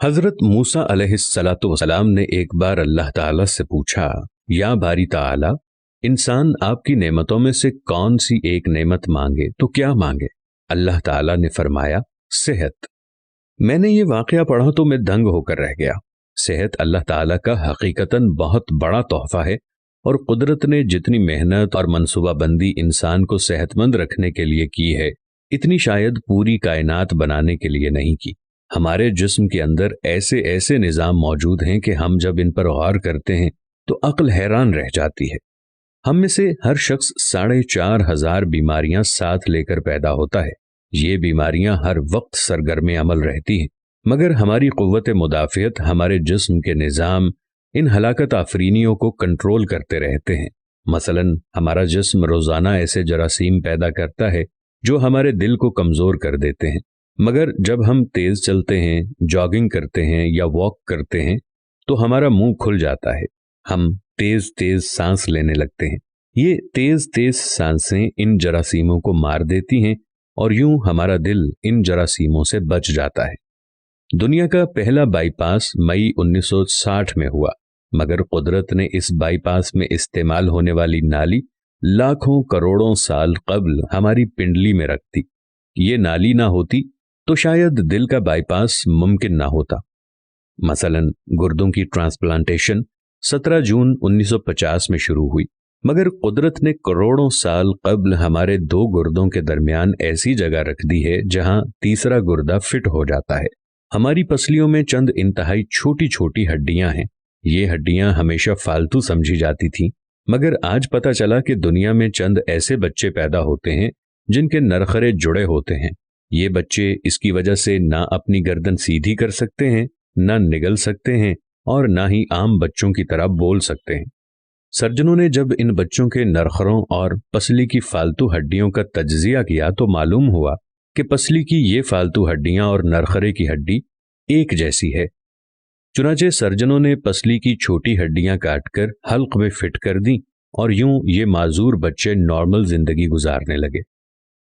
हजरत मूसा अलैहिस्सलातु वस्सलाम ने एक बार अल्लाह ताला से पूछा, या बारी ताला, इंसान आपकी नेमतों में से कौन सी एक नेमत मांगे तो क्या मांगे? अल्लाह ताला ने फरमाया, सेहत। मैंने ये वाकया पढ़ा तो मैं दंग होकर रह गया। सेहत अल्लाह ताला का हकीकतन बहुत बड़ा तोहफा है, और कुदरत ने जितनी मेहनत और मनसूबाबंदी इंसान को सेहतमंद रखने के लिए की है, इतनी शायद पूरी कायनात बनाने के लिए नहीं की। हमारे जिस्म के अंदर ऐसे ऐसे निज़ाम मौजूद हैं कि हम जब इन पर गौर करते हैं तो अक्ल हैरान रह जाती है। हम में से हर शख्स 4,500 बीमारियां साथ लेकर पैदा होता है। ये बीमारियां हर वक्त सरगर्म अमल रहती हैं, मगर हमारी क़ुव्वत मुदाफ़ियत, हमारे जिस्म के निज़ाम इन हलाकत आफरीनियों को कंट्रोल करते रहते हैं। मसलन हमारा जिस्म रोज़ाना ऐसे जरासीम पैदा करता है जो हमारे दिल को कमज़ोर कर देते हैं, मगर जब हम तेज़ चलते हैं, जॉगिंग करते हैं या वॉक करते हैं तो हमारा मुंह खुल जाता है। हम तेज़ तेज़ सांस लेने लगते हैं। ये तेज़ तेज़ सांसें इन जरासीमों को मार देती हैं और यूं हमारा दिल इन जरासीमों से बच जाता है। दुनिया का पहला बाईपास मई 1960 में हुआ, मगर कुदरत ने इस बाईपास में इस्तेमाल होने वाली नाली लाखों करोड़ों साल कब्ल हमारी पिंडली में रख दी। ये नाली ना होती तो शायद दिल का बाईपास मुमकिन ना होता। मसलन गुर्दों की ट्रांसप्लांटेशन 17 जून 1950 में शुरू हुई, मगर कुदरत ने करोड़ों साल कब्ल हमारे दो गुर्दों के दरमियान ऐसी जगह रख दी है जहां तीसरा गुर्दा फिट हो जाता है। हमारी पसलियों में चंद इंतहाई छोटी छोटी हड्डियां हैं। ये हड्डियां हमेशा फालतू समझी जाती थीं, मगर आज पता चला कि दुनिया में चंद ऐसे बच्चे पैदा होते हैं जिनके नरखरे जुड़े होते हैं। ये बच्चे इसकी वजह से ना अपनी गर्दन सीधी कर सकते हैं, ना निगल सकते हैं, और ना ही आम बच्चों की तरह बोल सकते हैं। सर्जनों ने जब इन बच्चों के नरखरों और पसली की फालतू हड्डियों का तज्जिया किया तो मालूम हुआ कि पसली की ये फालतू हड्डियां और नरखरे की हड्डी एक जैसी है। चुनाचे सर्जनों ने पसली की छोटी हड्डियां काटकर हल्क में फिट कर दी और यूं ये माजूर बच्चे नॉर्मल जिंदगी गुजारने लगे।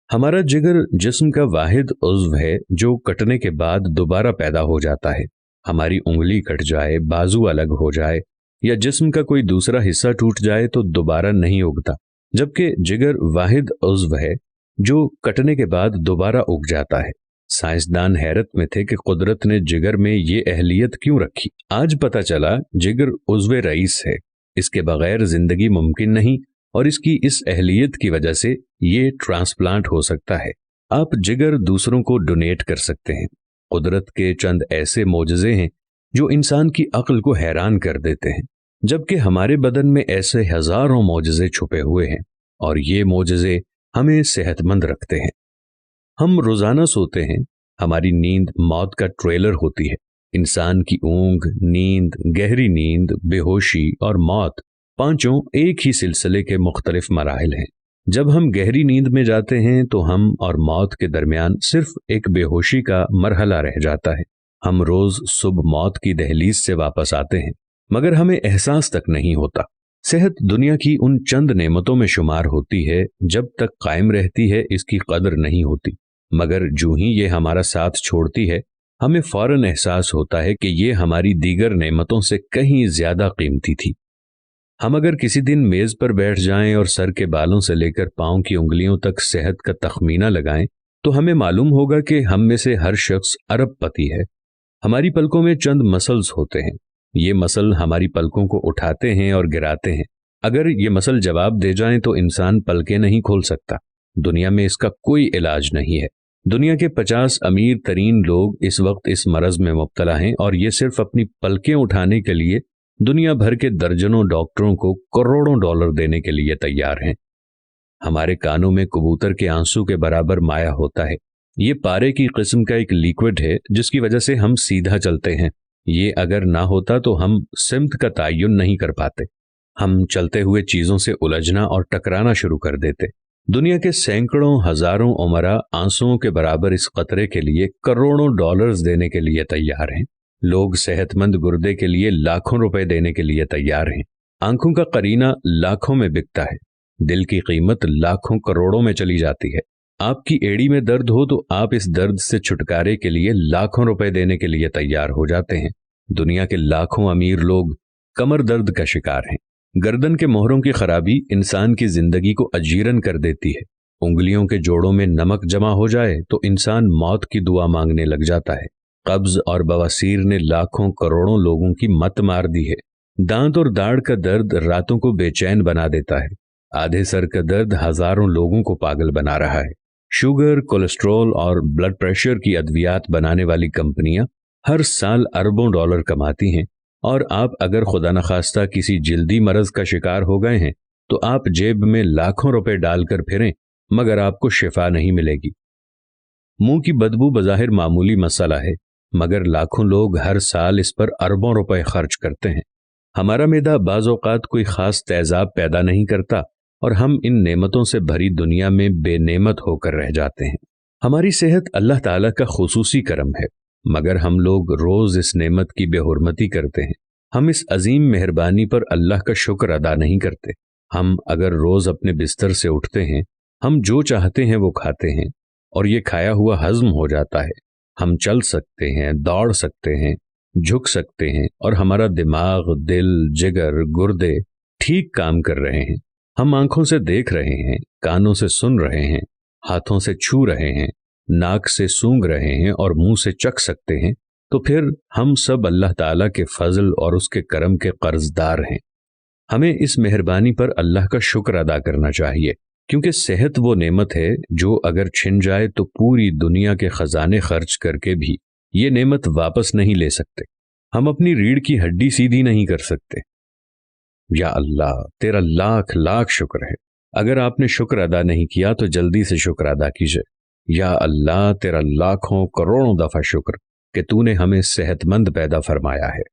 हमारा जिगर जिस्म का वाहिद उज़्व है जो कटने के बाद दोबारा पैदा हो जाता है। हमारी उंगली कट जाए, बाजू अलग हो जाए या जिस्म का कोई दूसरा हिस्सा टूट जाए तो दोबारा नहीं उगता, जबकि जिगर वाहिद उज़्व है जो कटने के बाद दोबारा उग जाता है। साइंसदान हैरत में थे कि कुदरत ने जिगर में ये अहलियत क्यों रखी। आज पता चला जिगर उज़्व रईस है, इसके बगैर जिंदगी मुमकिन नहीं, और इसकी इस अहलियत की वजह से ये ट्रांसप्लांट हो सकता है। आप जिगर दूसरों को डोनेट कर सकते हैं। कुदरत के चंद ऐसे मोजज़े हैं जो इंसान की अक्ल को हैरान कर देते हैं, जबकि हमारे बदन में ऐसे हजारों मोजज़े छुपे हुए हैं और ये मोजज़े हमें सेहतमंद रखते हैं। हम रोजाना सोते हैं, हमारी नींद मौत का ट्रेलर होती है। इंसान की ऊंघ, नींद, गहरी नींद, बेहोशी और मौत, पांचों एक ही सिलसिले के मुख्तलिफ मराहिल हैं। जब हम गहरी नींद में जाते हैं तो हम और मौत के दरमियान सिर्फ एक बेहोशी का मरहला रह जाता है। हम रोज सुबह मौत की दहलीज से वापस आते हैं, मगर हमें एहसास तक नहीं होता। सेहत दुनिया की उन चंद नेमतों में शुमार होती है, जब तक कायम रहती है इसकी कदर नहीं होती, मगर जो ही ये हमारा साथ छोड़ती है हमें फौरन एहसास होता है कि ये हमारी दीगर नेमतों से कहीं ज्यादा कीमती थी। हम अगर किसी दिन मेज पर बैठ जाएं और सर के बालों से लेकर पांव की उंगलियों तक सेहत का तखमीना लगाएं तो हमें मालूम होगा कि हम में से हर शख्स अरबपति है। हमारी पलकों में चंद मसल्स होते हैं। ये मसल हमारी पलकों को उठाते हैं और गिराते हैं। अगर ये मसल जवाब दे जाएं तो इंसान पलकें नहीं खोल सकता। दुनिया में इसका कोई इलाज नहीं है। दुनिया के 50 अमीर तरीन लोग इस वक्त इस मरज में मुब्तला हैं और ये सिर्फ अपनी पलकें उठाने के लिए दुनिया भर के दर्जनों डॉक्टरों को करोड़ों डॉलर देने के लिए तैयार हैं। हमारे कानों में कबूतर के आंसू के बराबर माया होता है। ये पारे की किस्म का एक लिक्विड है जिसकी वजह से हम सीधा चलते हैं। ये अगर ना होता तो हम सिमत का तयन नहीं कर पाते। हम चलते हुए चीजों से उलझना और टकराना शुरू कर देते। दुनिया के सैकड़ों हजारों उमरा आंसुओं के बराबर इस कतरे के लिए करोड़ों डॉलर्स देने के लिए तैयार हैं। लोग सेहतमंद गुर्दे के लिए लाखों रुपए देने के लिए तैयार हैं। आंखों का करीना लाखों में बिकता है। दिल की कीमत लाखों करोड़ों में चली जाती है। آپ کی एड़ी में दर्द हो तो आप इस दर्द से छुटकारे के लिए लाखों रुपए देने के लिए तैयार हो जाते हैं। दुनिया के लाखों अमीर लोग कमर दर्द का शिकार हैं। गर्दन के मोहरों की खराबी इंसान की जिंदगी को अजीरन कर देती है। उंगलियों के जोड़ों में नमक जमा हो जाए तो इंसान मौत की दुआ मांगने लग जाता है। कब्ज और बवासीर ने लाखों करोड़ों लोगों की मत मार दी है। दांत और दाढ़ का दर्द रातों को बेचैन बना देता है। आधे सर का दर्द हजारों लोगों को पागल बना रहा है। शुगर, कोलेस्ट्रॉल और ब्लड प्रेशर की अद्वियात बनाने वाली कंपनियां हर साल अरबों डॉलर कमाती हैं, और आप अगर खुदा न खास्ता किसी जिल्दी मरज का शिकार हो गए हैं तो आप जेब में लाखों रुपए डालकर फिरें, मगर आपको शिफा नहीं मिलेगी। मुंह की बदबू बज़ाहिर मामूली मसला है, मगर लाखों लोग हर साल इस पर अरबों रुपए खर्च करते हैं। हमारा मैदा बाज़ औक़ात कोई ख़ास तेज़ाब पैदा नहीं करता और हम इन नेमतों से भरी दुनिया में बेनेमत होकर रह जाते हैं। हमारी सेहत अल्लाह ताला का खुसूसी करम है, मगर हम लोग रोज़ इस नेमत की बेहुरमती करते हैं। हम इस अजीम मेहरबानी पर अल्लाह का शुक्र अदा नहीं करते। हम अगर रोज़ अपने बिस्तर से उठते हैं, हम जो चाहते हैं वो खाते हैं और ये खाया हुआ हज़म हो जाता है। हम चल सकते हैं, दौड़ सकते हैं, झुक सकते हैं और हमारा दिमाग, दिल, जिगर, गुर्दे ठीक काम कर रहे हैं। हम आंखों से देख रहे हैं, कानों से सुन रहे हैं, हाथों से छू रहे हैं, नाक से सूंघ रहे हैं और मुंह से चख सकते हैं। तो फिर हम सब अल्लाह ताला के फजल और उसके करम के कर्जदार हैं। हमें इस मेहरबानी पर अल्लाह का शुक्र अदा करना चाहिए, क्योंकि सेहत वो नेमत है जो अगर छिन जाए तो पूरी दुनिया के खजाने खर्च करके भी ये नेमत वापस नहीं ले सकते। हम अपनी रीढ़ की हड्डी सीधी नहीं कर सकते। या अल्लाह, तेरा लाख लाख शुक्र है। अगर आपने शुक्र अदा नहीं किया तो जल्दी से शुक्र अदा कीजिए। या अल्लाह, तेरा लाखों करोड़ों दफा शुक्र कि तूने हमें सेहतमंद पैदा फरमाया है।